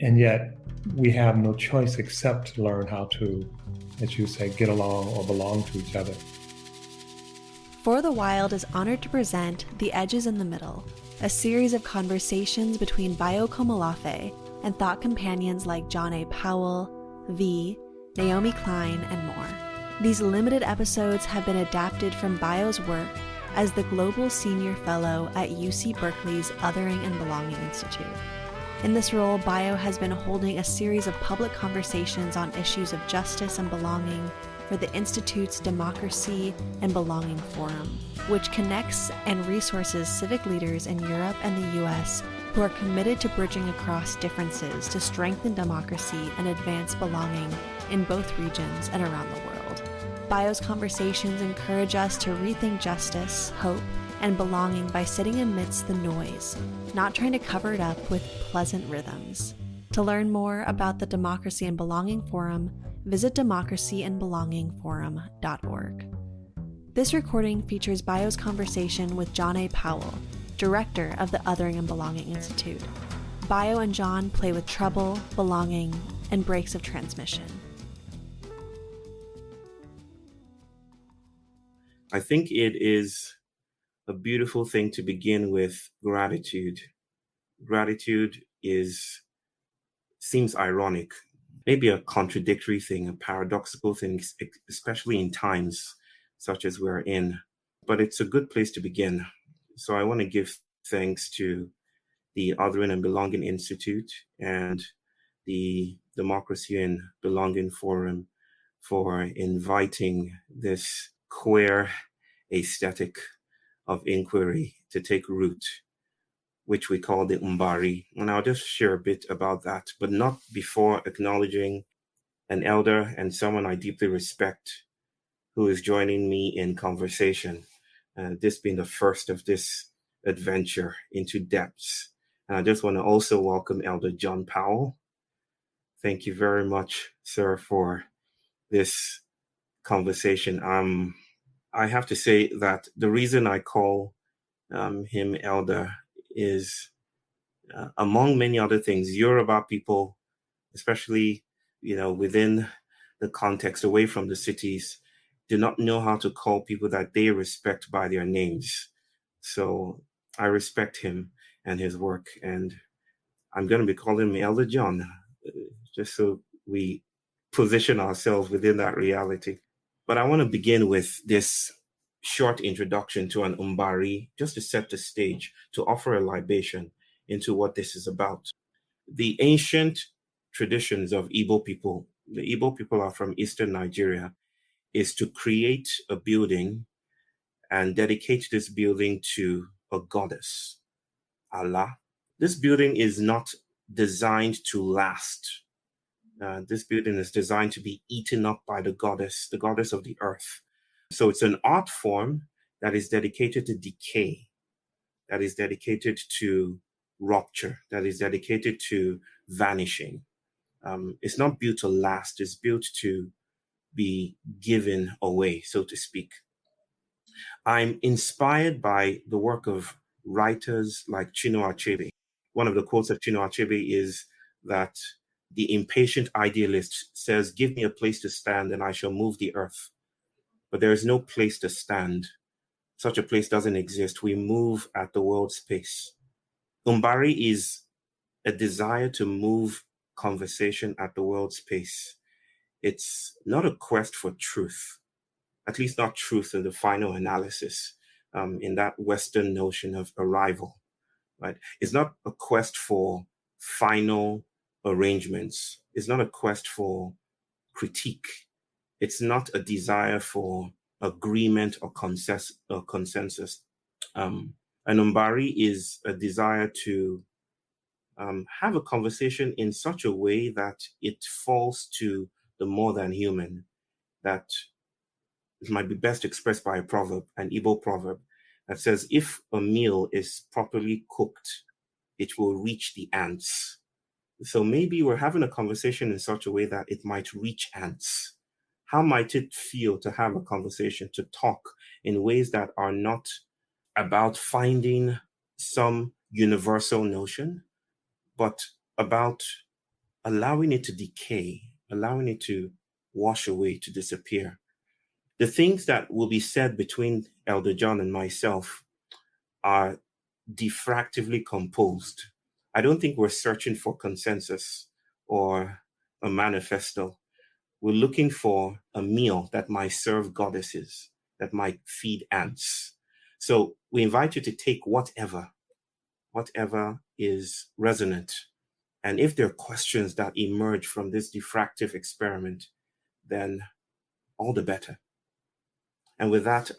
And yet we have no choice except to learn how to, as you say, get along or belong to each other. For the Wild is honored to present The Edges in the Middle, a series of conversations between Báyò Akómoláfé and thought companions like John A. Powell, V, Naomi Klein, and more. These limited episodes have been adapted from Bayo's work as the Global Senior Fellow at UC Berkeley's Othering and Belonging Institute. In this role, Bayo has been holding a series of public conversations on issues of justice and belonging for the Institute's Democracy and Belonging Forum, which connects and resources civic leaders in Europe and the US who are committed to bridging across differences to strengthen democracy and advance belonging in both regions and around the world. Bayo's conversations encourage us to rethink justice, hope, and belonging by sitting amidst the noise, not trying to cover it up with pleasant rhythms. To learn more about the Democracy and Belonging Forum, visit democracyandbelongingforum.org. This recording features Bayo's conversation with John A. Powell, director of the Othering and Belonging Institute. Bayo and John play with trouble, belonging, and breaks of transmission. I think it is a beautiful thing to begin with gratitude. Gratitude seems ironic, maybe a contradictory thing, a paradoxical thing, especially in times such as we're in. But it's a good place to begin. So I want to give thanks to the Othering and Belonging Institute and the Democracy and Belonging Forum for inviting this queer aesthetic of inquiry to take root, which we call the Anumbari. And I'll just share a bit about that, but not before acknowledging an elder and someone I deeply respect who is joining me in conversation. This being the first of this adventure into depths. And I just want to also welcome Elder John Powell. Thank you very much, sir, for this conversation. I have to say that the reason I call him elder is, among many other things, Yoruba people, especially, within the context away from the cities, do not know how to call people that they respect by their names. So I respect him and his work, and I'm going to be calling him Elder John, just so we position ourselves within that reality. But I want to begin with this short introduction to an Umbari, just to set the stage, to offer a libation into what this is about. The ancient traditions of Igbo people, the Igbo people are from Eastern Nigeria, is to create a building and dedicate this building to a goddess, Allah. This building is not designed to last. This building is designed to be eaten up by the goddess of the earth. So it's an art form that is dedicated to decay, that is dedicated to rupture, that is dedicated to vanishing. It's not built to last, it's built to be given away, so to speak. I'm inspired by the work of writers like Chinua Achebe. One of the quotes of Chinua Achebe is that the impatient idealist says, "Give me a place to stand and I shall move the earth." But there is no place to stand. Such a place doesn't exist. We move at the world's pace. Umbari is a desire to move conversation at the world's pace. It's not a quest for truth, at least not truth in the final analysis, in that Western notion of arrival, right? It's not a quest for final arrangements. It's not a quest for critique. It's not a desire for agreement or consensus. An Umbari is a desire to have a conversation in such a way that it falls to the more than human, that it might be best expressed by a proverb, an Igbo proverb, that says, if a meal is properly cooked, it will reach the ants. So maybe we're having a conversation in such a way that it might reach ants. How might it feel to have a conversation, to talk in ways that are not about finding some universal notion, but about allowing it to decay, allowing it to wash away, to disappear. The things that will be said between Elder John and myself are diffractively composed. I don't think we're searching for consensus or a manifesto. We're looking for a meal that might serve goddesses, that might feed ants. So we invite you to take whatever is resonant. And if there are questions that emerge from this diffractive experiment, then all the better. And with that,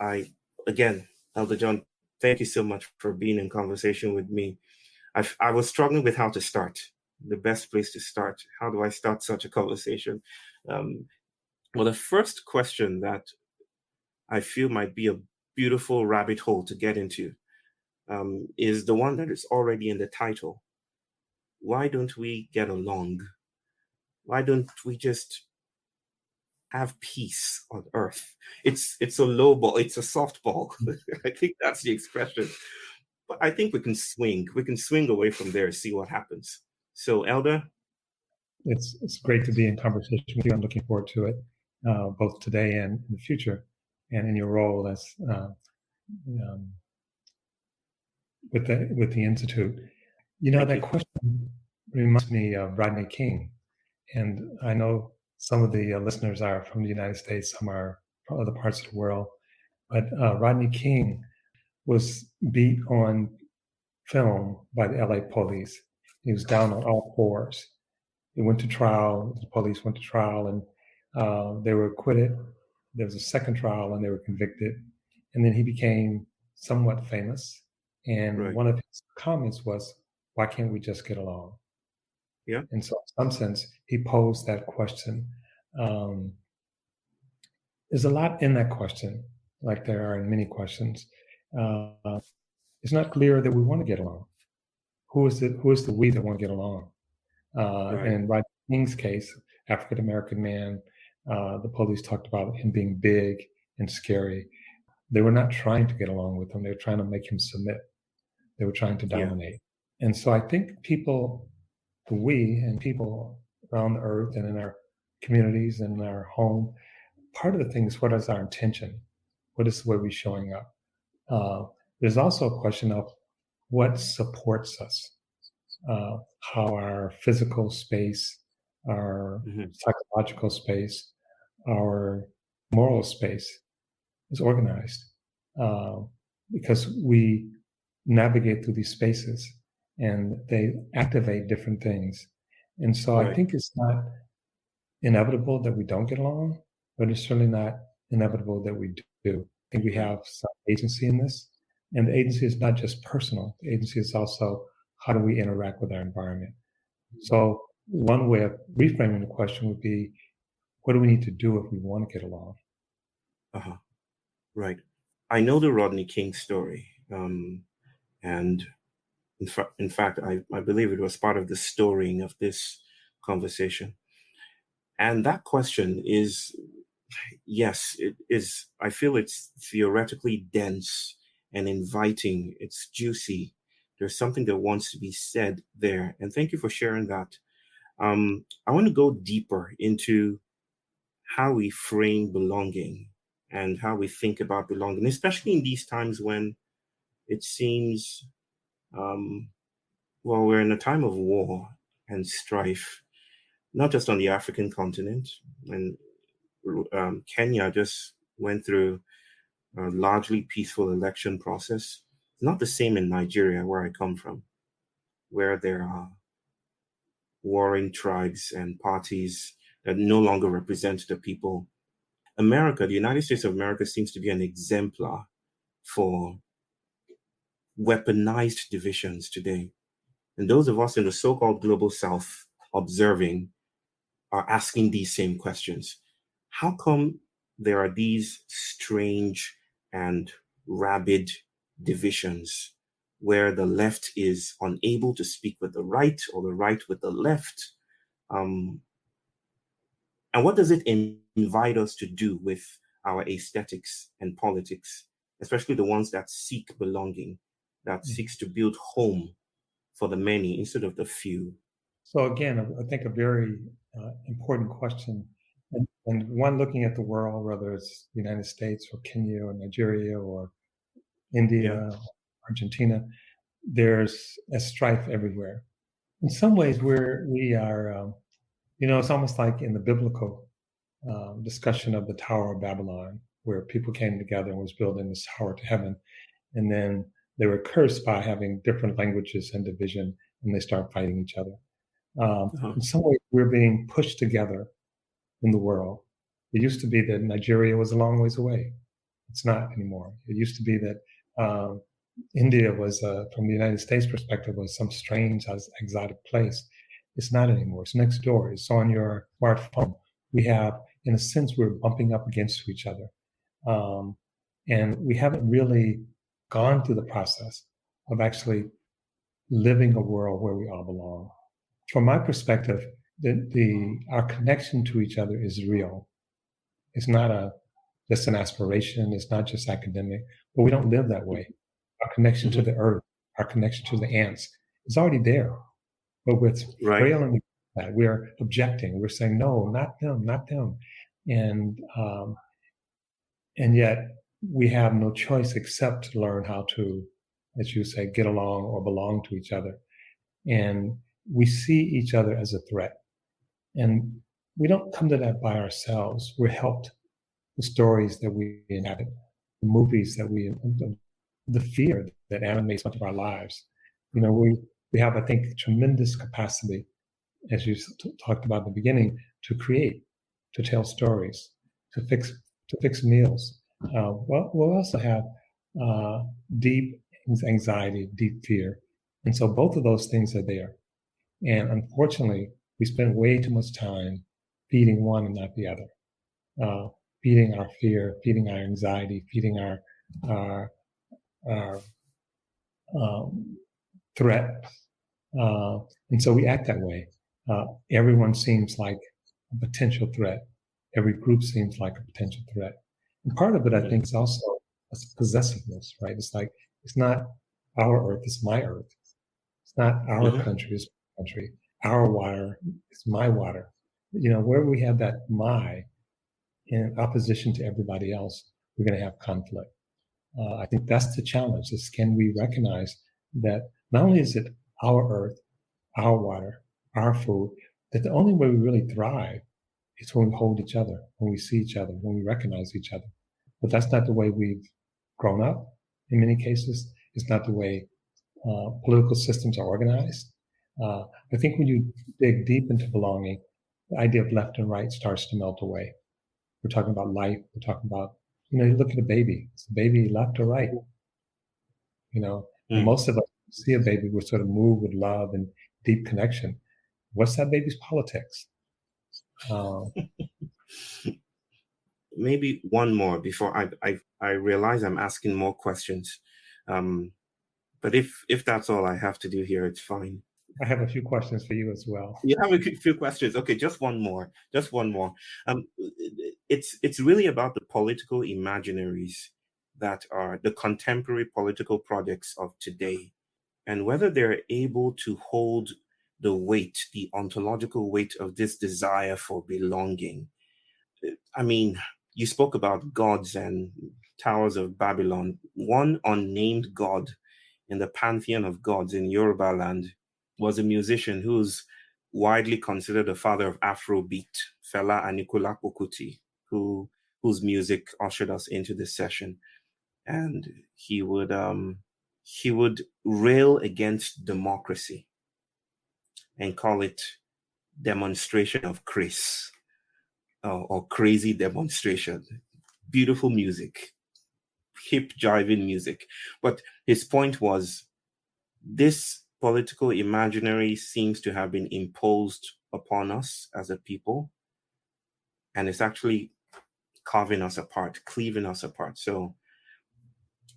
again, Elder John, thank you so much for being in conversation with me. I was struggling with how to start, the best place to start. How do I start such a conversation? Well, the first question that I feel might be a beautiful rabbit hole to get into is the one that is already in the title. Why don't we get along? Why don't we just have peace on earth? It's a low ball, it's a softball. I think that's the expression. But I think we can swing away from there, see what happens. So, Elder? It's great to be in conversation with you. I'm looking forward to it, both today and in the future, and in your role as with the Institute. Thank that you. question reminds me of Rodney King, and I know some of the listeners are from the United States, some are from other parts of the world, but Rodney King was beat on film by the LA police. He was down on all fours. He went to trial. The police went to trial, and they were acquitted. There was a second trial, and they were convicted. And then he became somewhat famous. And Right. one of his comments was, "Why can't we just get along?" Yeah. And so, in some sense, he posed that question. There's a lot in that question, like there are in many questions. It's not clear that we want to get along. Who is the we that want to get along? Right. And in Rodney King's case, African American man, the police talked about him being big and scary. They were not trying to get along with him. They were trying to make him submit. They were trying to Yeah. dominate. And so I think people, we and people around the earth and in our communities and in our home, part of the thing is, what is our intention? What is the way we're showing up? There's also a question of what supports us, how our physical space, our Mhm. psychological space, our moral space is organized, because we navigate through these spaces and they activate different things. And so I Right. think it's not inevitable that we don't get along, but it's certainly not inevitable that we do. I think we have some agency in this. And the agency is not just personal, the agency is also, how do we interact with our environment? So, one way of reframing the question would be, what do we need to do if we want to get along? Uh-huh. Right. I know the Rodney King story. And in fact, I believe it was part of the storying of this conversation. And that question is, yes, it is. I feel it's theoretically dense and inviting. It's juicy. There's something that wants to be said there. And thank you for sharing that. I want to go deeper into how we frame belonging and how we think about belonging, especially in these times when it seems, well, we're in a time of war and strife, not just on the African continent. And Kenya just went through a largely peaceful election process. Not the same in Nigeria, where I come from, where there are warring tribes and parties that no longer represent the people. America, the United States of America, seems to be an exemplar for weaponized divisions today. And those of us in the so-called global South observing are asking these same questions. How come there are these strange and rabid divisions where the left is unable to speak with the right or the right with the left? And what does it invite us to do with our aesthetics and politics, especially the ones that seek belonging, that seeks to build home for the many instead of the few? So again, I think a very important question, and one looking at the world, whether it's the United States or Kenya or Nigeria or India, Yeah. or Argentina, there's a strife everywhere. In some ways, we are, it's almost like in the biblical discussion of the Tower of Babylon, where people came together and was building this tower to heaven, and then they were cursed by having different languages and division, and they start fighting each other. Uh-huh. In some ways, we're being pushed together in the world. It used to be that Nigeria was a long ways away. It's not anymore. It used to be that India was, from the United States perspective, was some strange, exotic place. It's not anymore. It's next door. It's on your smartphone. We have, in a sense, we're bumping up against each other. And we haven't really gone through the process of actually living a world where we all belong. From my perspective, our connection to each other is real. It's not just an aspiration. It's not just academic, but we don't live that way. Our connection to the earth, our connection to the ants is already there, but we're railing that. We're objecting. We're saying, no, not them, not them. And yet we have no choice except to learn how to, as you say, get along or belong to each other. And we see each other as a threat. And we don't come to that by ourselves. We're helped. The stories that we inhabit, the movies that the fear that animates much of our lives. We have, I think, tremendous capacity, as you talked about at the beginning, to create, to tell stories, to fix meals. We'll also have deep anxiety, deep fear. And so both of those things are there. And unfortunately, we spend way too much time feeding one and not the other. Feeding our fear, feeding our anxiety, feeding our threat. And so we act that way. Everyone seems like a potential threat. Every group seems like a potential threat. And part of it, I think, is also a possessiveness, right? It's like, it's not our earth, it's my earth. It's not our country, it's my country. Our water is my water. Where we have that my in opposition to everybody else, we're going to have conflict. I think that's the challenge, is can we recognize that not only is it our earth, our water, our food, that the only way we really thrive is when we hold each other, when we see each other, when we recognize each other. But that's not the way we've grown up in many cases. It's not the way political systems are organized. I think when you dig deep into belonging, the idea of left and right starts to melt away. We're talking about life. We're talking about, you look at a baby. Is a baby left or right? And most of us see a baby, we're sort of moved with love and deep connection. What's that baby's politics? Maybe one more before I realize I'm asking more questions. But if that's all I have to do here, it's fine. I have a few questions for you as well. You have a few questions. Okay, just one more. It's really about the political imaginaries that are the contemporary political projects of today, and whether they're able to hold the weight, the ontological weight of this desire for belonging. I mean, you spoke about gods and towers of Babylon. One unnamed god in the pantheon of gods in Yoruba land was a musician who's widely considered the father of Afrobeat, Fela Anikulapo Kuti, whose music ushered us into this session. And he would rail against democracy and call it demonstration of Chris, or crazy demonstration. Beautiful music, hip jiving music. But his point was, this political imaginary seems to have been imposed upon us as a people, and it's actually carving us apart, cleaving us apart. So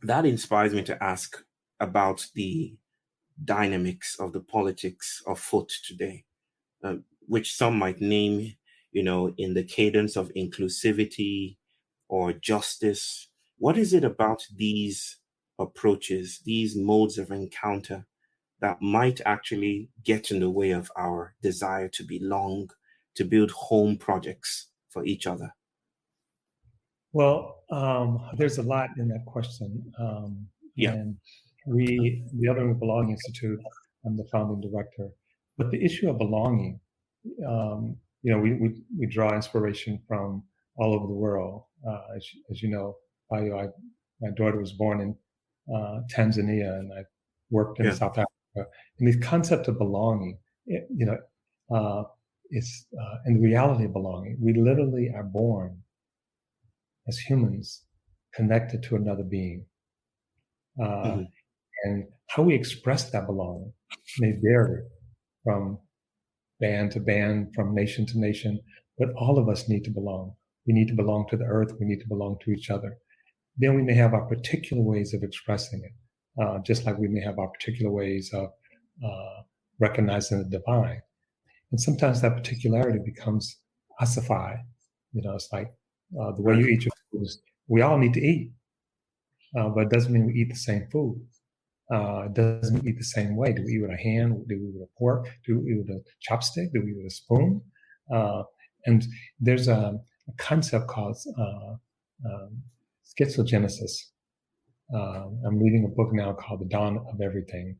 that inspires me to ask about the dynamics of the politics afoot today, which some might name, in the cadence of inclusivity or justice. What is it about these approaches, these modes of encounter, that might actually get in the way of our desire to belong, to build home projects for each other? Well, there's a lot in that question. Yeah. And the Other Belonging Institute, I'm the founding director. But the issue of belonging, we draw inspiration from all over the world. As you know, Bayo, my daughter was born in Tanzania, and I worked in Yeah. South Africa. And the concept of belonging, is in the reality of belonging. We literally are born as humans connected to another being. Mhm. And how we express that belonging may vary from band to band, from nation to nation, but all of us need to belong. We need to belong to the earth. We need to belong to each other. Then we may have our particular ways of expressing it, just like we may have our particular ways of recognizing the divine. And sometimes that particularity becomes ossified. It's like the way you eat your food is, we all need to eat, but it doesn't mean we eat the same food. It doesn't mean we eat the same way. Do we eat with a hand? Do we eat with a fork? Do we eat with a chopstick? Do we eat with a spoon? And there's a concept called schizogenesis. I'm reading a book now called The Dawn of Everything.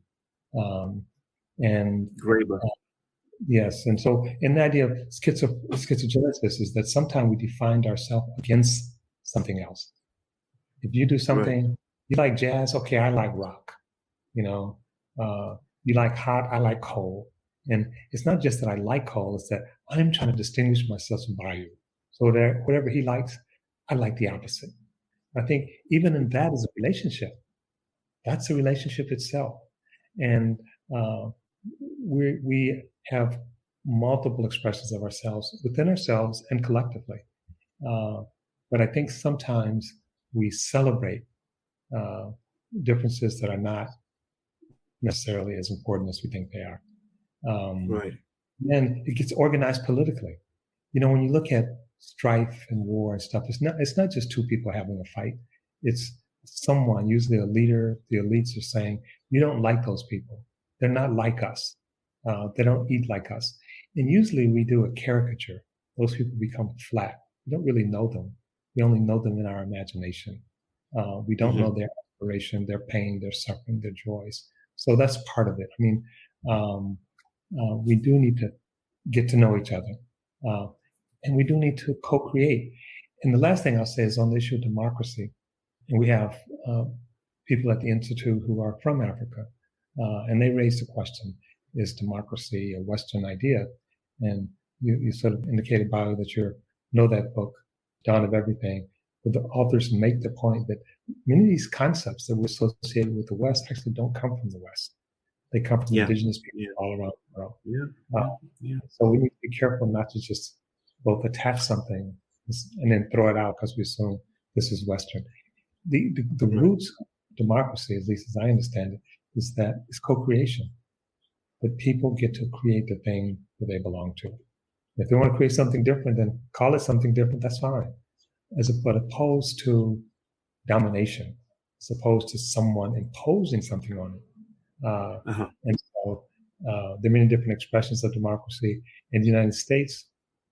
And Great book. Yes, and so, and the idea of schizogenesis is that sometimes we define ourselves against something else. If you do something, you like jazz, okay, I like rock. You like hot, I like cold. And it's not just that I like cold, it's that I'm trying to distinguish myself from Bayo. So that whatever he likes, I like the opposite. I think even in that is a relationship. That's a relationship itself. And we have multiple expressions of ourselves within ourselves and collectively. But I think sometimes we celebrate differences that are not necessarily as important as we think they are. And it gets organized politically. When you look at strife and war and stuff, it's not just two people having a fight. It's someone, usually a leader, the elites are saying, you don't like those people. They're not like us. They don't eat like us. And usually we do a caricature. Those people become flat. We don't really know them. We only know them in our imagination. We don't know their aspiration, their pain, their suffering, their joys. So that's part of it. I mean, we do need to get to know each other. And we do need to co-create. And the last thing I'll say is on the issue of democracy. And we have people at the Institute who are from Africa, and they raised the question, is democracy a Western idea? And you sort of indicated, Bayo, that you know that book, Dawn of Everything. But the authors make the point that many of these concepts that we're associated with the West actually don't come from the West. They come from indigenous people all around the world. So we need to be careful not to just both attach something and then throw it out because we assume this is Western. The roots of democracy, at least as I understand it, is that it's co-creation. That people get to create the thing that they belong to. If they want to create something different, then call it something different, that's fine. But opposed to domination, as opposed to someone imposing something on it. And so there are many different expressions of democracy. In the United States,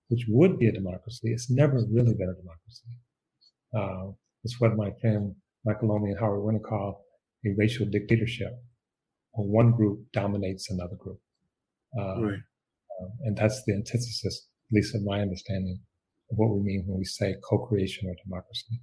which would be a democracy, it's never really been a democracy. It's what my friend Michael Lomi and Howard Winter call a racial dictatorship, where one group dominates another group. And that's the antithesis, at least in my understanding, of what we mean when we say co-creation or democracy.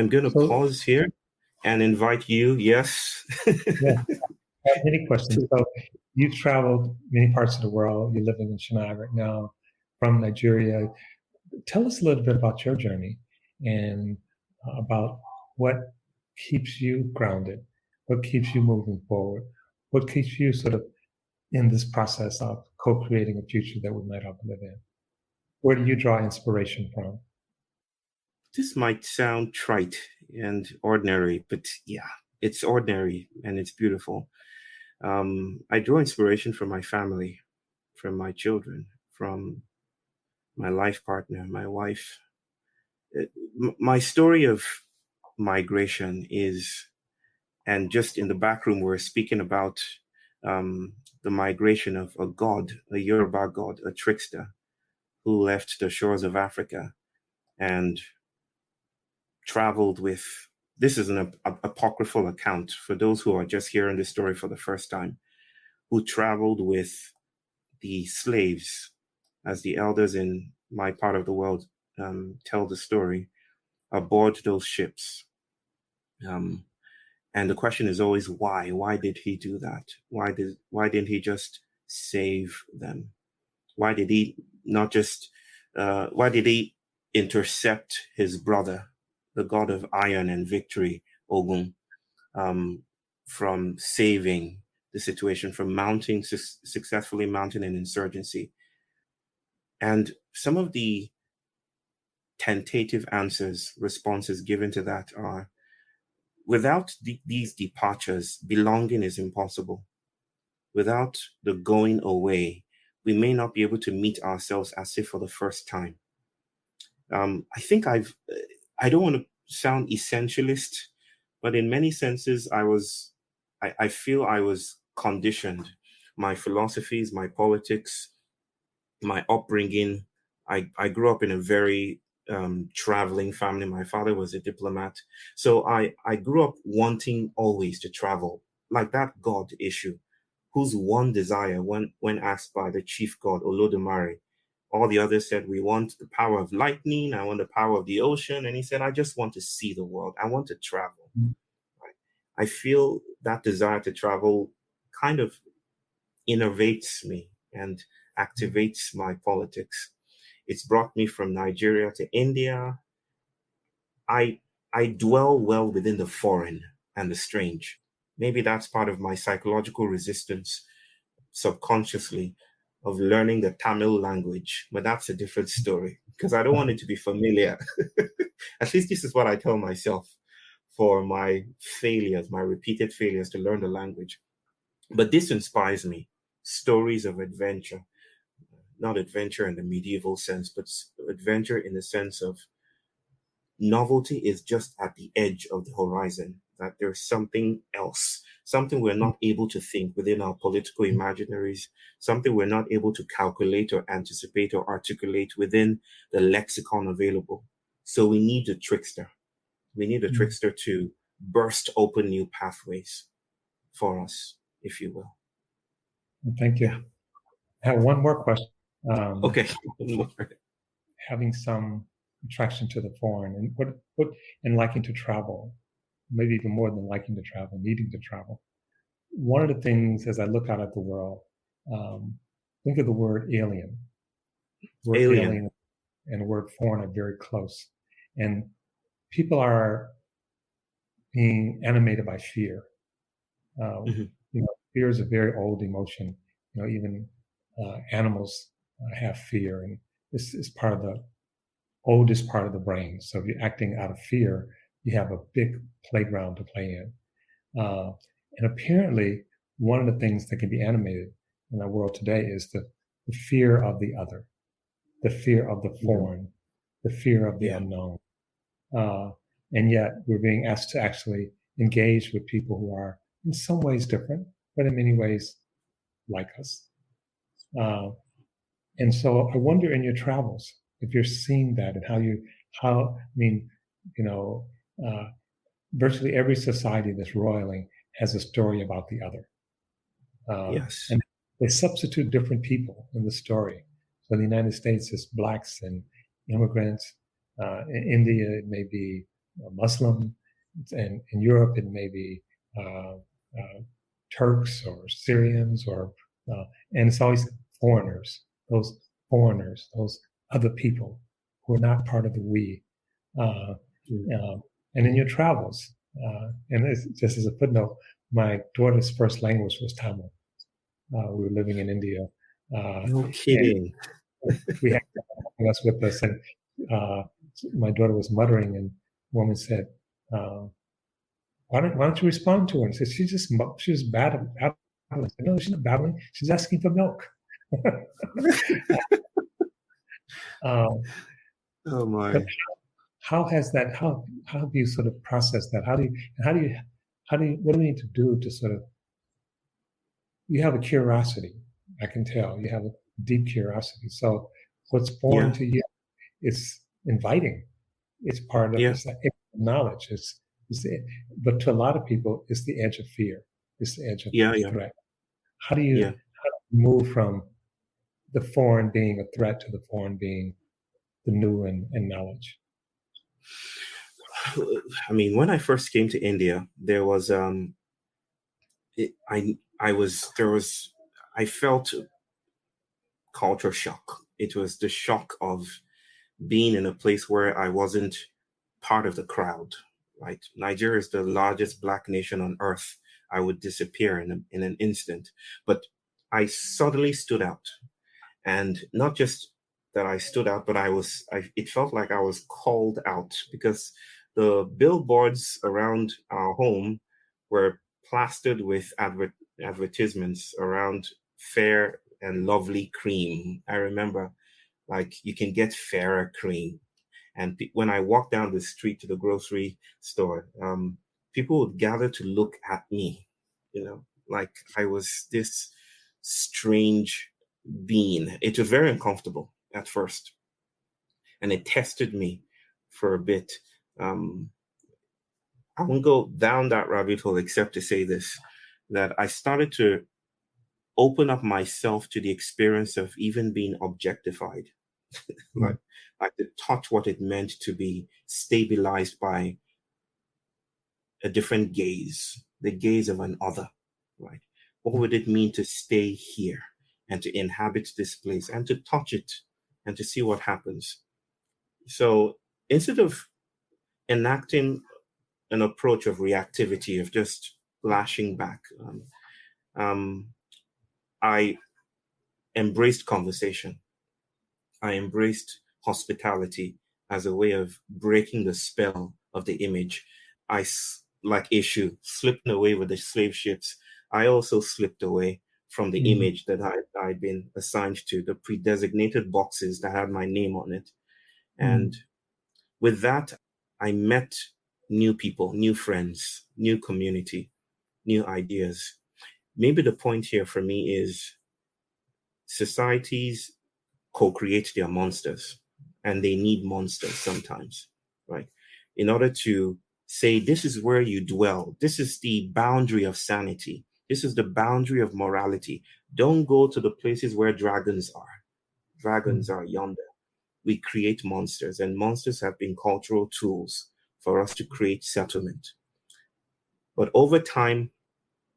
I'm going to So, pause here and invite you. Yes. yeah, I have many questions. So you've traveled many parts of the world. You're living in Chennai right now, from Nigeria. Tell us a little bit about your journey and about what keeps you grounded, what keeps you moving forward, what keeps you sort of in this process of co-creating a future that we might all live in. Where do you draw inspiration from? This might sound trite and ordinary, but yeah, it's ordinary and it's beautiful. I draw inspiration from my family, from my children, from my life partner, my wife. My story of migration is, and just in the back room, we're speaking about the migration of a god, a Yoruba god, a trickster, who left the shores of Africa and traveled with. This is an apocryphal account for those who are just hearing this story for the first time, who traveled with the slaves, as the elders in my part of the world tell the story, aboard those ships. And the question is always why? Why did he do that? Why didn't he just save them? Why did he not just? Why did he intercept his brother, the god of iron and victory, Ogun, from saving the situation, from successfully mounting an insurgency? And some of the tentative responses given to that are, without these departures, belonging is impossible. Without the going away, we may not be able to meet ourselves as if for the first time. I think I don't want to sound essentialist, but in many senses, I feel I was conditioned. My philosophies, my politics, my upbringing. I grew up in a very traveling family. My father was a diplomat. So I grew up wanting always to travel, like that God issue, whose one desire, when asked by the chief god, Olodumare, all the others said, we want the power of lightning, I want the power of the ocean. And he said, I just want to see the world. I want to travel. Right? I feel that desire to travel kind of innervates me and activates my politics. It's brought me from Nigeria to India. I dwell well within the foreign and the strange. Maybe that's part of my psychological resistance subconsciously of learning the Tamil language, but that's a different story because I don't want it to be familiar. At least this is what I tell myself for my failures, my repeated failures to learn the language. But this inspires me. Stories of adventure, not adventure in the medieval sense, but adventure in the sense of novelty is just at the edge of the horizon, that there's something else, something we're not able to think within our political imaginaries, something we're not able to calculate or anticipate or articulate within the lexicon available. So we need a trickster. We need a trickster to burst open new pathways for us, if you will. Thank you. Yeah. I have one more question. Okay. Having some attraction to the foreign and what and liking to travel, maybe even more than liking to travel, needing to travel. One of the things as I look out at the world, think of the word alien. The word alien and the word foreign are very close. And people are being animated by fear. Fear is a very old emotion. Even animals have fear, and this is part of the oldest part of the brain. So if you're acting out of fear, you have a big playground to play in. And apparently, one of the things that can be animated in our world today is the fear of the other, the fear of the foreign, the fear of the unknown. And yet we're being asked to actually engage with people who are in some ways different, but in many ways like us. And so I wonder in your travels, if you're seeing that and virtually every society that's roiling has a story about the other. Yes. And they substitute different people in the story. So in the United States, it's Blacks and immigrants. In India, it may be Muslim, and in Europe it may be Turks or Syrians, or and it's always foreigners, those other people who are not part of the we. And in your travels, and it's just as a footnote, my daughter's first language was Tamil. We were living in India. No kidding. We had us with us, and my daughter was muttering, and a woman said, why don't you respond to her? And said, she's babbling. I said, no, she's not babbling. She's asking for milk. Oh my! How has that? How have you sort of processed that? What do we need to do to sort of? You have a curiosity. I can tell you have a deep curiosity. So what's foreign to you, it's inviting. It's part of it's knowledge. But to a lot of people, it's the edge of fear. It's the edge of threat. How do you move from the foreign being a threat to the foreign being the new and knowledge? I mean, when I first came to India, there was I felt culture shock. It was the shock of being in a place where I wasn't part of the crowd. Right, Nigeria is the largest Black nation on earth. I would disappear in an instant, but I suddenly stood out, and not just that I stood out, but it felt like I was called out, because the billboards around our home were plastered with advertisements around fair and lovely cream. I remember, like, you can get fairer cream. And when I walked down the street to the grocery store, people would gather to look at me, like I was this strange being. It was very uncomfortable at first, and it tested me for a bit. I won't go down that rabbit hole except to say this, that I started to open up myself to the experience of even being objectified, like to touch what it meant to be stabilized by a different gaze, the gaze of an other, right? What would it mean to stay here and to inhabit this place and to touch it and to see what happens? So instead of enacting an approach of reactivity, of just lashing back, I embraced conversation. I embraced hospitality as a way of breaking the spell of the image. I, like Issue, slipping away with the slave ships, I also slipped away from the image that I'd been assigned to, the pre-designated boxes that had my name on it. And with that, I met new people, new friends, new community, new ideas. Maybe the point here for me is societies co-create their monsters, and they need monsters sometimes, right? In order to say, this is where you dwell. This is the boundary of sanity. This is the boundary of morality. Don't go to the places where dragons are. Dragons are yonder. We create monsters, and monsters have been cultural tools for us to create settlement. But over time,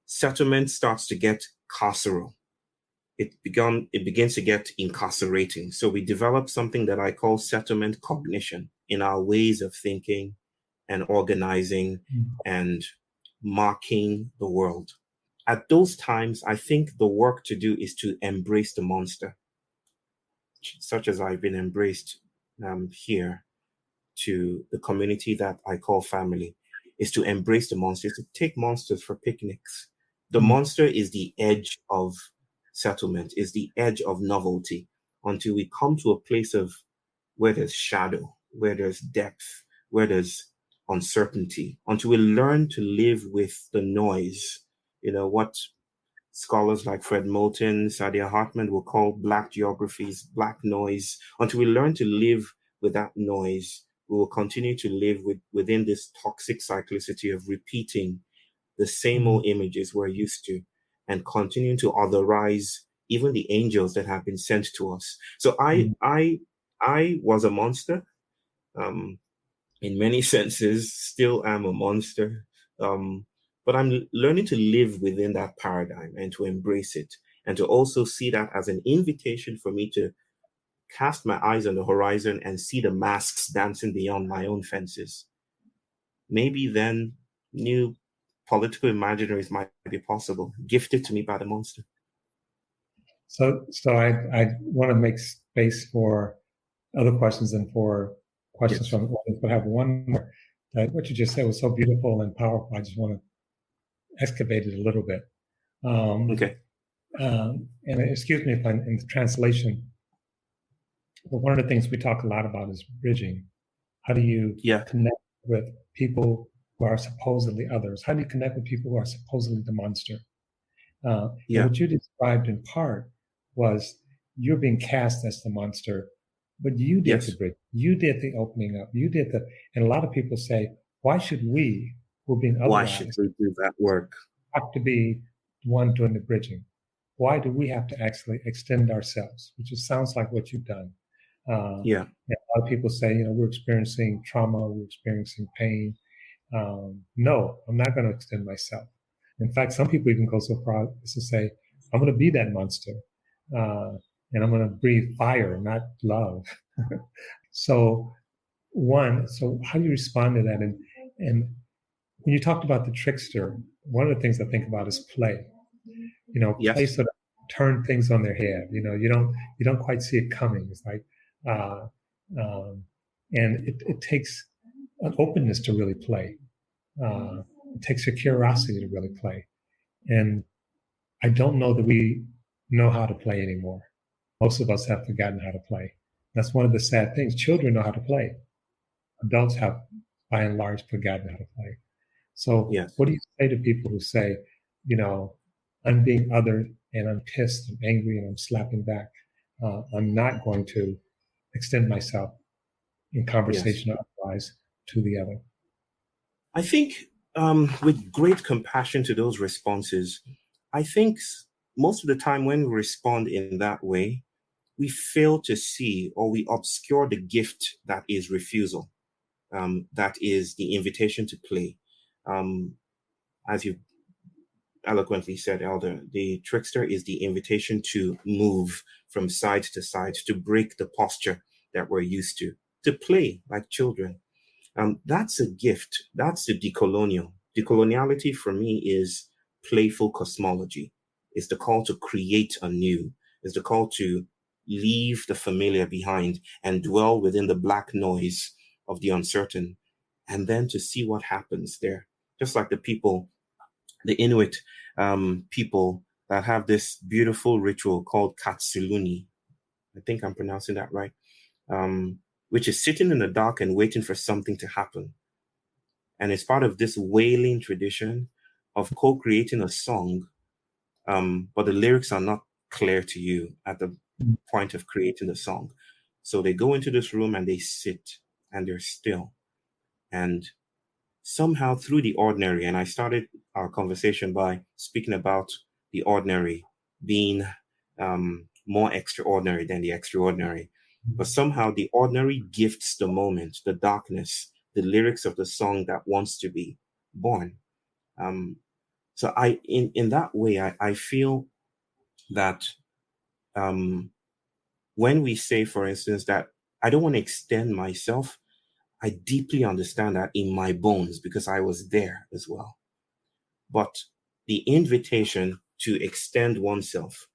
settlement starts to get carceral. It begins to get incarcerating. So we develop something that I call settlement cognition in our ways of thinking and organizing and marking the world. At those times, I think the work to do is to embrace the monster, such as I've been embraced here to the community that I call family, is to embrace the monsters, to take monsters for picnics. The monster is the edge of settlement, is the edge of novelty, until we come to a place of where there's shadow, where there's depth, where there's uncertainty, until we learn to live with the noise. What scholars like Fred Moulton, Saidiya Hartman will call black geographies, black noise. Until we learn to live with that noise, we will continue to live within this toxic cyclicity of repeating the same old images we're used to, and continuing to otherize even the angels that have been sent to us. So I was a monster. in many senses, still am a monster. But I'm learning to live within that paradigm and to embrace it, and to also see that as an invitation for me to cast my eyes on the horizon and see the masks dancing beyond my own fences. Maybe then new political imaginaries might be possible, gifted to me by the monster. So I want to make space for other questions and for questions Yes. from the audience, but I have one more. What you just said was so beautiful and powerful. I just want to excavate it a little bit. Okay. And excuse me if I'm in the translation, but one of the things we talk a lot about is bridging. How do you connect with people who are supposedly others? How do you connect with people who are supposedly the monster? And what you described in part was you're being cast as the monster, but you did the bridge. You did the opening up. You did and a lot of people say, why should we, who are being otherwise, why should we do that work? Have to be the one doing the bridging? Why do we have to actually extend ourselves? Which sounds like what you've done. A lot of people say, we're experiencing trauma, we're experiencing pain. No, I'm not going to extend myself. In fact, some people even go so far as to say, I'm going to be that monster, and I'm going to breathe fire, not love. So how do you respond to that? And when you talked about the trickster, one of the things I think about is play. Play sort of turn things on their head. You don't quite see it coming. It's like, and it takes an openness to really play. It takes your curiosity to really play. And I don't know that we know how to play anymore. Most of us have forgotten how to play. That's one of the sad things. Children know how to play. Adults have, by and large, forgotten how to play. So what do you say to people who say, I'm being other and I'm pissed, I'm angry, and I'm slapping back. I'm not going to extend myself in conversation or otherwise to the other. I think with great compassion to those responses, I think most of the time when we respond in that way, we fail to see or we obscure the gift that is refusal, that is the invitation to play. As you eloquently said, Elder, the trickster is the invitation to move from side to side, to break the posture that we're used to play like children. That's a gift. That's the decolonial. Decoloniality for me is playful cosmology. It's the call to create anew. It's the call to leave the familiar behind and dwell within the black noise of the uncertain, and then to see what happens there. Just like the Inuit people that have this beautiful ritual called Katsiluni. I think I'm pronouncing that right. Which is sitting in the dark and waiting for something to happen. And it's part of this wailing tradition of co-creating a song, but the lyrics are not clear to you at the point of creating the song. So they go into this room and they sit and they're still. And somehow through the ordinary, and I started our conversation by speaking about the ordinary being more extraordinary than the extraordinary. But somehow the ordinary gifts the moment, the darkness, the lyrics of the song that wants to be born. So in that way, I feel that when we say, for instance, that I don't want to extend myself, I deeply understand that in my bones because I was there as well. But the invitation to extend oneself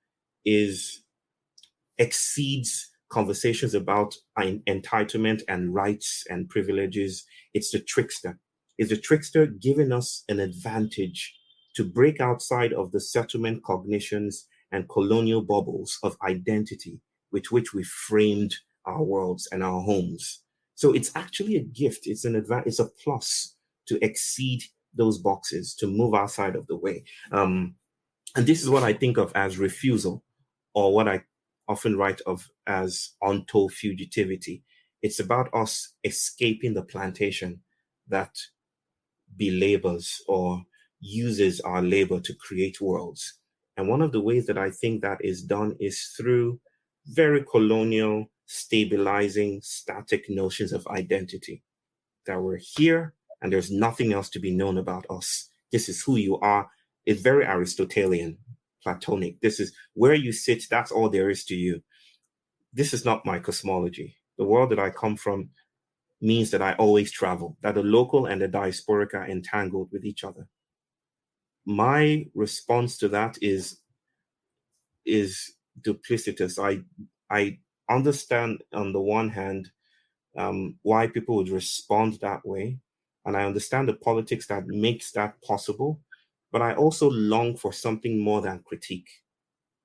exceeds conversations about entitlement and rights and privileges. It's the trickster. It's the trickster giving us an advantage to break outside of the settlement cognitions and colonial bubbles of identity with which we framed our worlds and our homes. So it's actually a gift. It's it's a plus to exceed those boxes, to move outside of the way. And this is what I think of as refusal, or what I often write of as untold fugitivity. It's about us escaping the plantation that belabors or uses our labor to create worlds. And one of the ways that I think that is done is through very colonial, stabilizing, static notions of identity. that we're here and there's nothing else to be known about us. This is who you are. It's very Aristotelian, Platonic. This is where you sit. That's all there is to you. This is not my cosmology. The world that I come from means that I always travel, that the local and the diasporic are entangled with each other. My response to that is duplicitous. I understand on the one hand why people would respond that way, and I understand the politics that makes that possible, but I also long for something more than critique.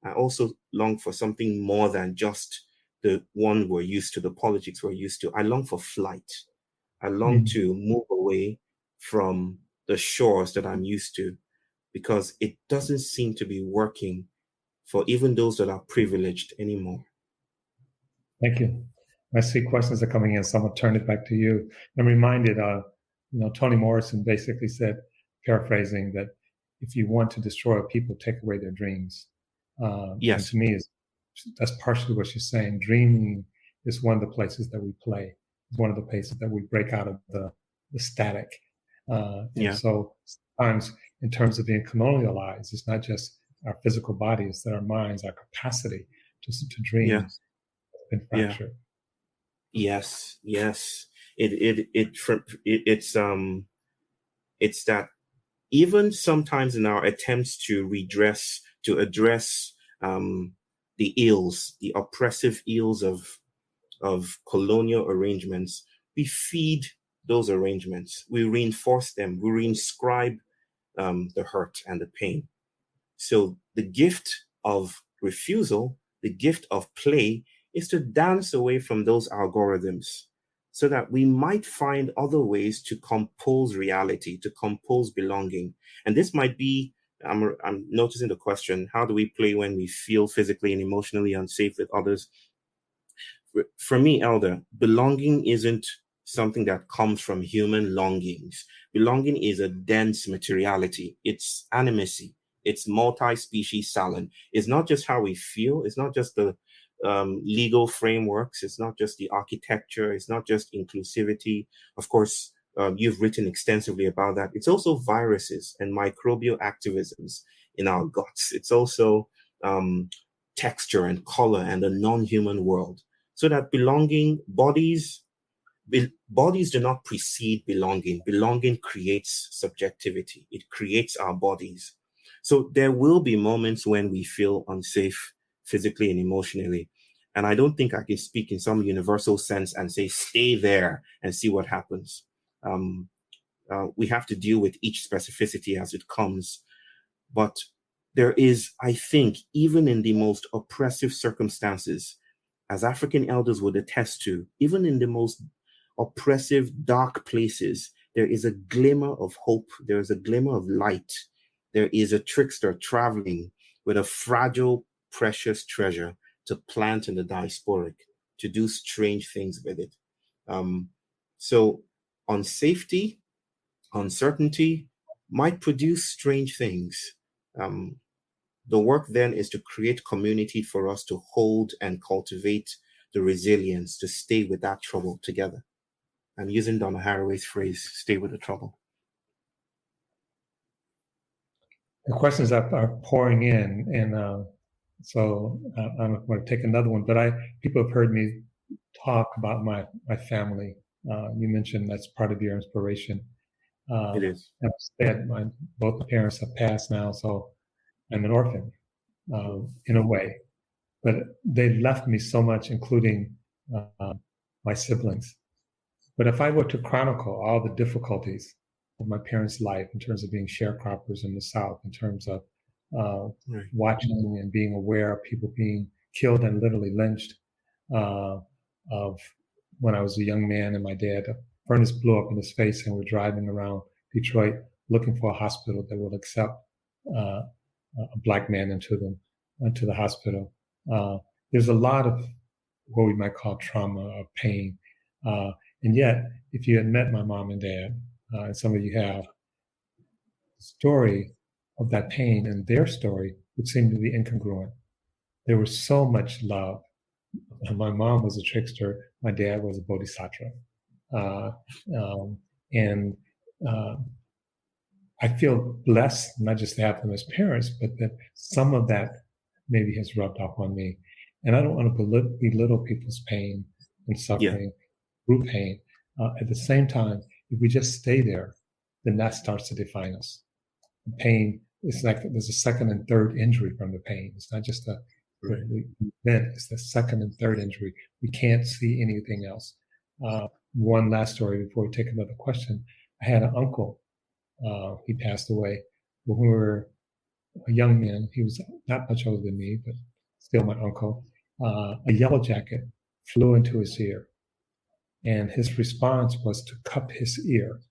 I also long for something more than just the one we're used to, the politics we're used to. I long for flight. I long to move away from the shores that I'm used to, because it doesn't seem to be working for even those that are privileged anymore. Thank you. I see questions are coming in, so I'm going to turn it back to you. I'm reminded, Toni Morrison basically said, paraphrasing, that if you want to destroy a people, take away their dreams. Yes. And to me, that's partially what she's saying. Dreaming is one of the places that we play. It's one of the places that we break out of the static. And so sometimes in terms of being colonialized, it's not just our physical bodies, that our minds, our capacity to dream has been fractured. Yes. It's that even sometimes in our attempts to address the ills, the oppressive ills of colonial arrangements, we feed those arrangements, we reinforce them, we reinscribe the hurt and the pain. So the gift of refusal, the gift of play, is to dance away from those algorithms so that we might find other ways to compose reality, to compose belonging. And this might be, I'm noticing the question, how do we play when we feel physically and emotionally unsafe with others? For me, Elder, belonging isn't something that comes from human longings. Belonging is a dense materiality. It's animacy. It's multi-species salon. It's not just how we feel. It's not just the legal frameworks. It's not just the architecture. It's not just inclusivity. Of course, you've written extensively about that. It's also viruses and microbial activisms in our guts. It's also texture and color and the non-human world. So that belonging, bodies do not precede belonging. Belonging creates subjectivity. It creates our bodies. So there will be moments when we feel unsafe physically and emotionally. And I don't think I can speak in some universal sense and say, stay there and see what happens. We have to deal with each specificity as it comes. But there is, I think, even in the most oppressive circumstances, as African elders would attest to, even in the most oppressive, dark places, there is a glimmer of hope. There is a glimmer of light. There is a trickster traveling with a fragile, precious treasure to plant in the diasporic, to do strange things with it. So unsafety, uncertainty might produce strange things. The work then is to create community for us to hold and cultivate the resilience to stay with that trouble together. I'm using Donna Haraway's phrase, stay with the trouble. The questions are pouring in, and so I'm going to take another one. But people have heard me talk about my family. You mentioned that's part of your inspiration. It is. Instead, both the parents have passed now, so I'm an orphan in a way. But they left me so much, including my siblings. But if I were to chronicle all the difficulties of my parents' life in terms of being sharecroppers in the South, in terms of watching and being aware of people being killed and literally lynched, of when I was a young man and my dad, a furnace blew up in his face and we're driving around Detroit looking for a hospital that will accept a Black man into the hospital. There's a lot of what we might call trauma or pain. And yet, if you had met my mom and dad, and some of you have, the story of that pain and their story would seem to be incongruent. There was so much love. My mom was a trickster. My dad was a bodhisattva. And I feel blessed not just to have them as parents, but that some of that maybe has rubbed off on me. And I don't want to belittle people's pain and suffering, through pain. At the same time, if we just stay there, then that starts to define us. The pain, it's like there's a second and third injury from the pain. It's not just the event, it's the second and third injury. We can't see anything else. One last story before we take another question. I had an uncle. He passed away when we were a young man. He was not much older than me, but still my uncle. A yellow jacket flew into his ear, and his response was to cup his ear.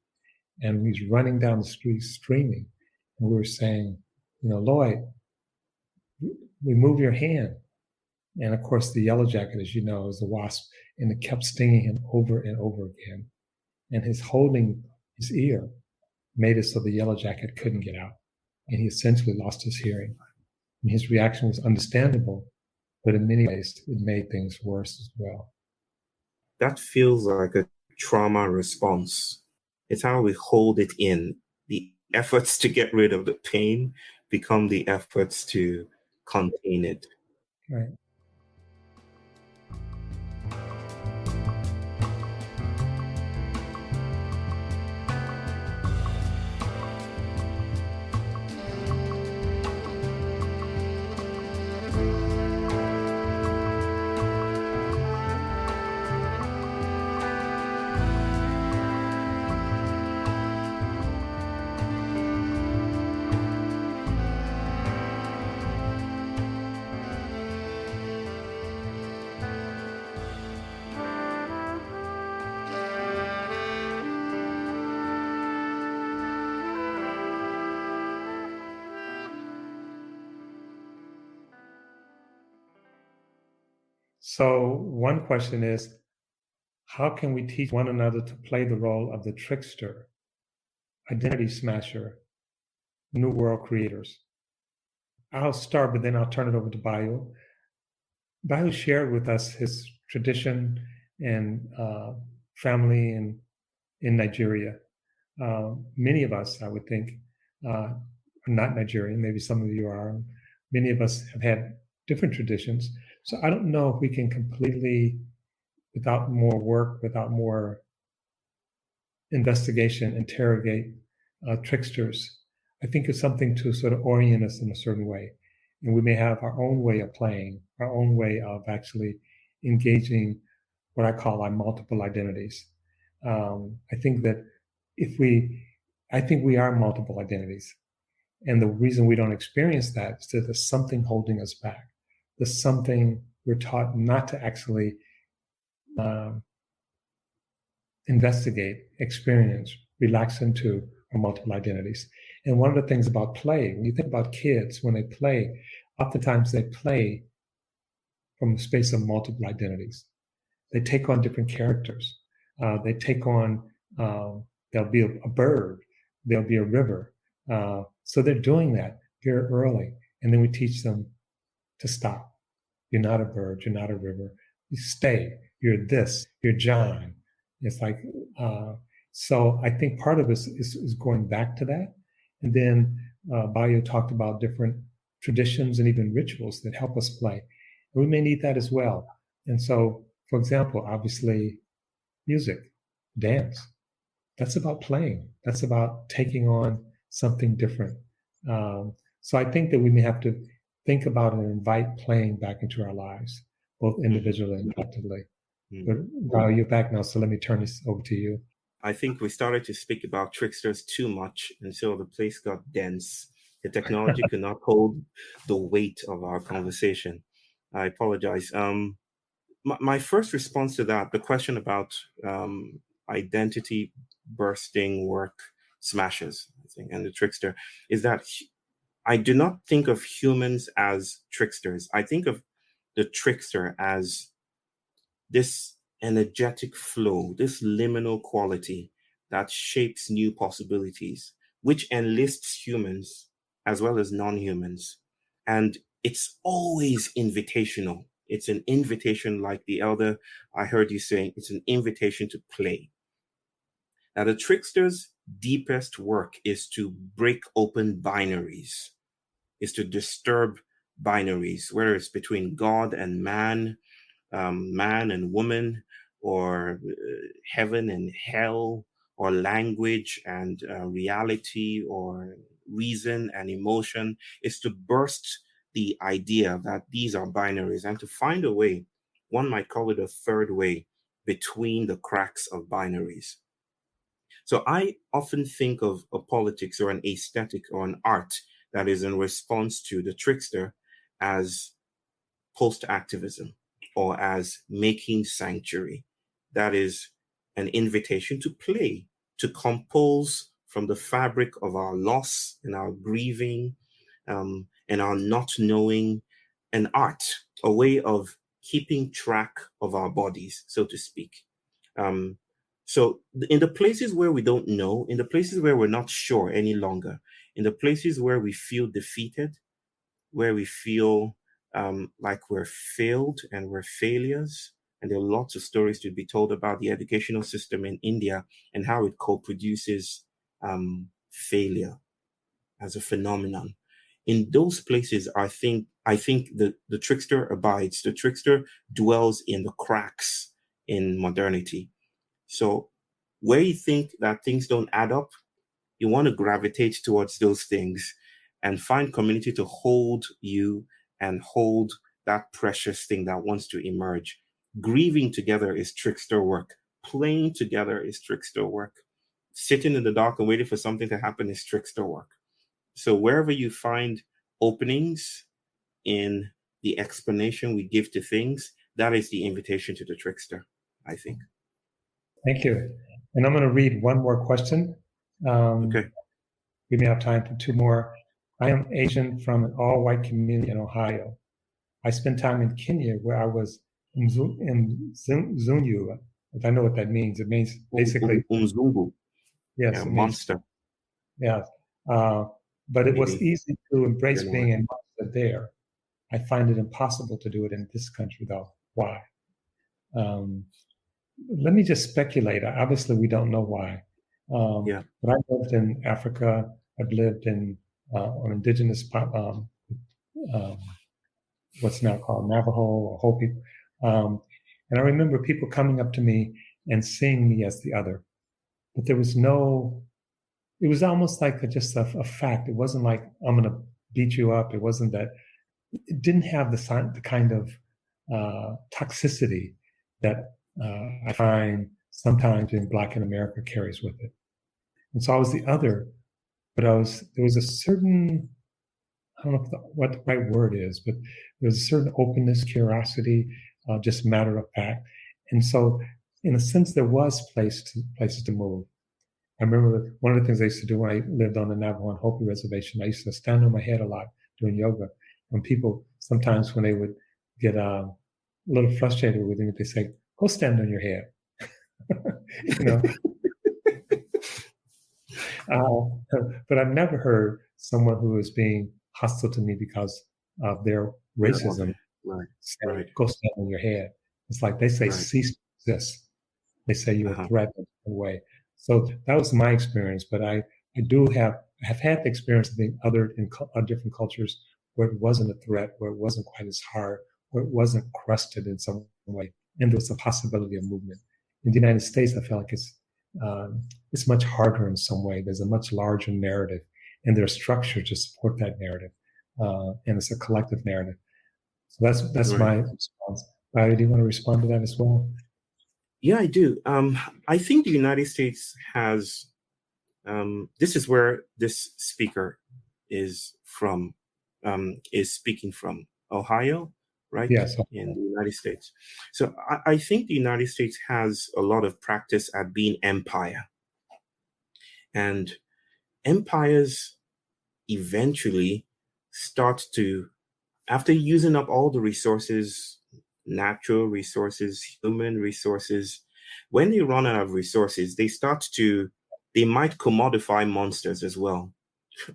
And he's running down the street screaming. And we were saying, Lloyd, remove your hand. And of course, the yellow jacket, as you know, is a wasp, and it kept stinging him over and over again. And his holding his ear made it so the yellow jacket couldn't get out. And he essentially lost his hearing. And his reaction was understandable, but in many ways, it made things worse as well. That feels like a trauma response. It's how we hold it in. The efforts to get rid of the pain become the efforts to contain it. Right. So one question is, how can we teach one another to play the role of the trickster, identity smasher, new world creators? I'll start, but then I'll turn it over to Bayo. Bayo shared with us his tradition and family in Nigeria. Many of us, I would think, are not Nigerian. Maybe some of you are. Many of us have had different traditions. So I don't know if we can completely, without more work, without more investigation, interrogate tricksters. I think it's something to sort of orient us in a certain way. And we may have our own way of playing, our own way of actually engaging what I call our multiple identities. I think that I think we are multiple identities. And the reason we don't experience that is that there's something holding us back. There's something we're taught not to actually investigate, experience, relax into our multiple identities. And one of the things about play, when you think about kids, when they play, oftentimes they play from a space of multiple identities. They take on different characters. They take on, there'll be a bird, there'll be a river. So they're doing that very early. And then we teach them to stop. You're not a bird, you're not a river. You stay, you're this, you're John. It's like, so I think part of this is going back to that. And then Bayo talked about different traditions and even rituals that help us play. And we may need that as well. And so, for example, obviously, music, dance, that's about playing. That's about taking on something different. So I think that we may have to think about and invite playing back into our lives, both individually and collectively. But Bayo, you're back now, so let me turn this over to you. I think we started to speak about tricksters too much, and so the place got dense. The technology could not hold the weight of our conversation. I apologize. My first response to that, the question about identity bursting work smashes, I think, and the trickster, is that I do not think of humans as tricksters. I think of the trickster as this energetic flow, this liminal quality that shapes new possibilities, which enlists humans as well as non-humans. And it's always invitational. It's an invitation, like the elder I heard you saying, it's an invitation to play. Now, the trickster's deepest work is to break open binaries, is to disturb binaries, whether it's between God and man, man and woman, or heaven and hell, or language and reality, or reason and emotion, is to burst the idea that these are binaries and to find a way, one might call it a third way, between the cracks of binaries. So I often think of a politics or an aesthetic or an art that is in response to the trickster as post-activism or as making sanctuary. That is an invitation to play, to compose from the fabric of our loss and our grieving and our not knowing, an art, a way of keeping track of our bodies, so to speak. So in the places where we don't know, in the places where we're not sure any longer, in the places where we feel defeated, where we feel like we're failed and we're failures, and there are lots of stories to be told about the educational system in India and how it co-produces failure as a phenomenon. In those places, I think the trickster abides. The trickster dwells in the cracks in modernity. So where you think that things don't add up, you want to gravitate towards those things and find community to hold you and hold that precious thing that wants to emerge. Grieving together is trickster work. Playing together is trickster work. Sitting in the dark and waiting for something to happen is trickster work. So wherever you find openings in the explanation we give to things, that is the invitation to the trickster, I think. Thank you. And I'm going to read one more question. Okay. We may have time for two more. I am Asian from an all-white community in Ohio. I spent time in Kenya where I was in Zunyu. If I know what that means, it means basically Umzungu. yes, Yeah, it monster. Means, yeah, but it was easy to embrace being a monster there. I find it impossible to do it in this country, though. Why? Let me just speculate. Obviously, we don't know why. But I lived in Africa. I've lived in on indigenous, what's now called Navajo or Hopi. And I remember people coming up to me and seeing me as the other. But there was no, it was almost like just a fact. It wasn't like, I'm going to beat you up. It wasn't that, it didn't have the kind of toxicity that I find sometimes being Black in America carries with it. And so I was the other, but there was a certain, I don't know what the right word is, but there was a certain openness, curiosity, just matter of fact. And so in a sense, there was places to move. I remember one of the things I used to do when I lived on the Navajo and Hopi reservation, I used to stand on my head a lot doing yoga. And people, sometimes when they would get a little frustrated with me, they say, go stand on your head. You know. But I've never heard someone who is being hostile to me because of their racism say, go stand on your head. It's like they say, cease to exist. They say you're a threat in a way. So that was my experience. But I have had the experience of being othered in different cultures where it wasn't a threat, where it wasn't quite as hard, where it wasn't crusted in some way, and there was a possibility of movement. In the United States, I feel like it's much harder in some way. There's a much larger narrative, and there's structure to support that narrative, and it's a collective narrative. So that's my response. Bayo, do you want to respond to that as well? Yeah, I do. I think the United States has. This is where this speaker is from. Is speaking from Ohio, right? Yes. In the United States. So I think the United States has a lot of practice at being empire. And empires eventually start to, after using up all the resources, natural resources, human resources, when they run out of resources, they might commodify monsters as well,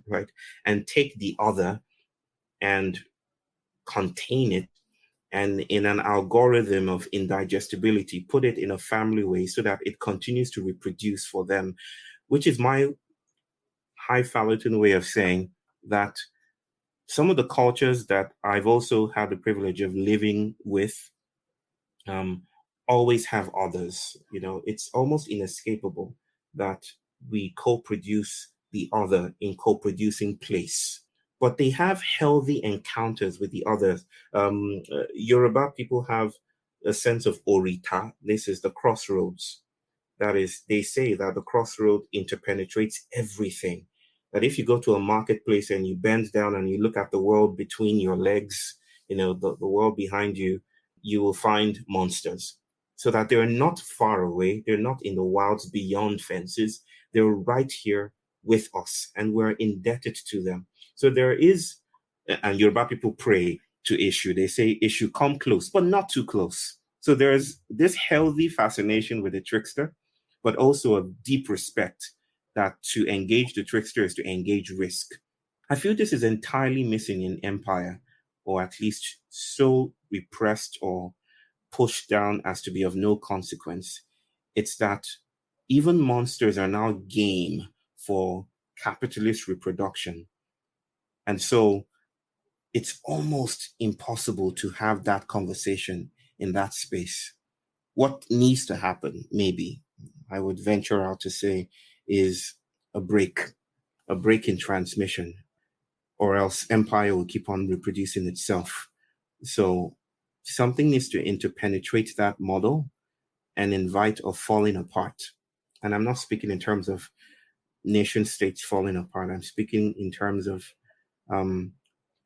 right? And take the other and contain it and in an algorithm of indigestibility, put it in a family way so that it continues to reproduce for them, which is my highfalutin way of saying that some of the cultures that I've also had the privilege of living with always have others. It's almost inescapable that we co-produce the other in co-producing place. But they have healthy encounters with the others. Yoruba people have a sense of orita. This is the crossroads. That is, they say that the crossroad interpenetrates everything. That if you go to a marketplace and you bend down and you look at the world between your legs, the world behind you, you will find monsters. So that they're not far away. They're not in the wilds beyond fences. They're right here with us, and we're indebted to them. So there is, and Yoruba people pray to Ishu. They say, Ishu, come close, but not too close. So there's this healthy fascination with the trickster, but also a deep respect that to engage the trickster is to engage risk. I feel this is entirely missing in empire, or at least so repressed or pushed down as to be of no consequence. It's that even monsters are now game for capitalist reproduction. And so it's almost impossible to have that conversation in that space. What needs to happen, maybe, I would venture out to say, is a break in transmission, or else empire will keep on reproducing itself. So something needs to interpenetrate that model and invite a falling apart. And I'm not speaking in terms of nation states falling apart. I'm speaking in terms of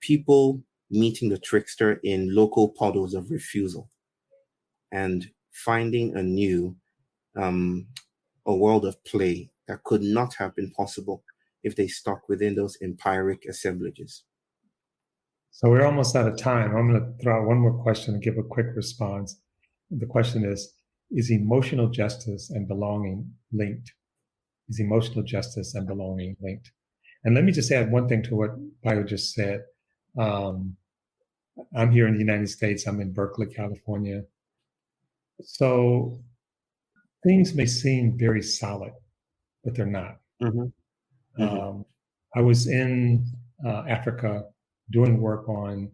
people meeting the trickster in local puddles of refusal and finding anew a world of play that could not have been possible if they stuck within those empiric assemblages. So we're almost out of time. I'm going to throw out one more question and give a quick response. The question is emotional justice and belonging linked? Is emotional justice and belonging linked? And let me just add one thing to what Bayo just said. I'm here in the United States. I'm in Berkeley, California. So things may seem very solid, but they're not. Mm-hmm. Mm-hmm. I was in Africa doing work on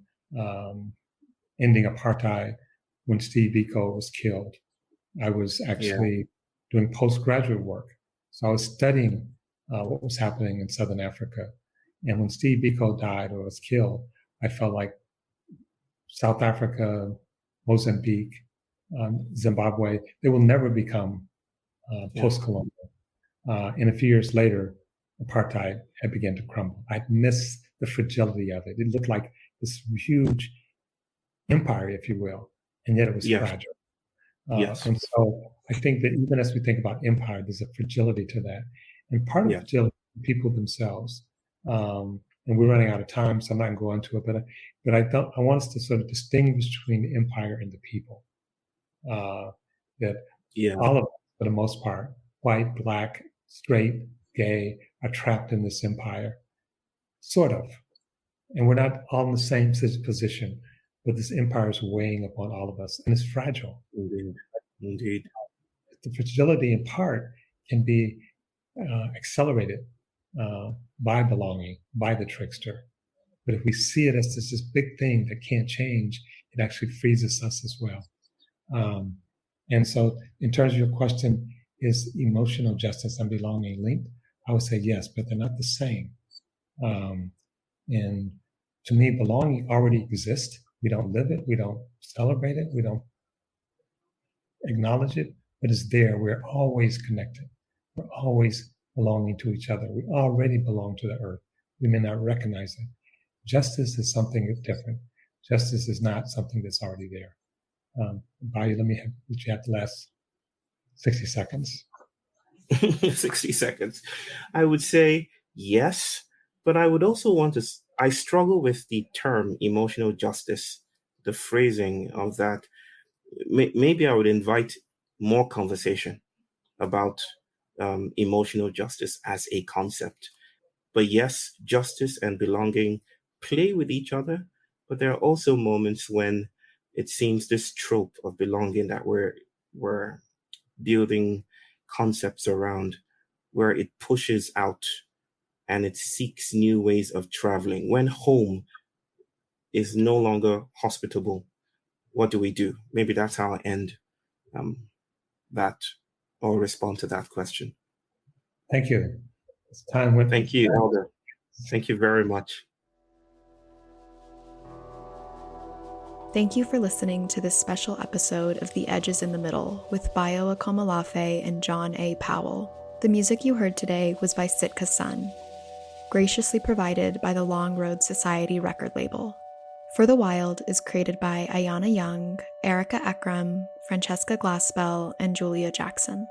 ending apartheid when Steve Biko was killed. I was actually doing postgraduate work. So I was studying what was happening in Southern Africa. And when Steve Biko died or was killed, I felt like South Africa, Mozambique, Zimbabwe, they will never become post-colonial. And a few years later, apartheid had begun to crumble. I missed the fragility of it. It looked like this huge empire, if you will, and yet it was fragile. And so I think that even as we think about empire, there's a fragility to that. And part of fragility is people themselves. And we're running out of time, so I'm not going to go into it. But I want us to sort of distinguish between the empire and the people. That all of us, for the most part, white, black, straight, gay, are trapped in this empire, sort of. And we're not all in the same position, but this empire is weighing upon all of us, and it's fragile. Indeed. The fragility in part can be accelerated by belonging, by the trickster. But if we see it as this big thing that can't change, it actually freezes us as well. And so in terms of your question, is emotional justice and belonging linked? I would say yes, but they're not the same. And to me, belonging already exists. We don't live it. We don't celebrate it. We don't acknowledge it, but it's there. We're always connected. We're always belonging to each other. We already belong to the earth. We may not recognize it. Justice is something different. Justice is not something that's already there. Bayo, let you have the last 60 seconds. 60 seconds. I would say yes, but I would also I struggle with the term emotional justice, the phrasing of that. Maybe I would invite more conversation about emotional justice as a concept. But yes, justice and belonging play with each other, but there are also moments when it seems this trope of belonging that we're building concepts around, where it pushes out and it seeks new ways of traveling. When home is no longer hospitable, what do we do? Maybe that's how I end that or respond to that question. Thank you. It's time went. Thank you, Elder. Thank you very much. Thank you for listening to this special episode of The Edges in the Middle with Báyò Akómoláfé and John A. Powell. The music you heard today was by Sitka's Son, graciously provided by the Long Road Society record label. For the Wild is created by Ayana Young, Erica Ekram, Francesca Glassbell, and Julia Jackson.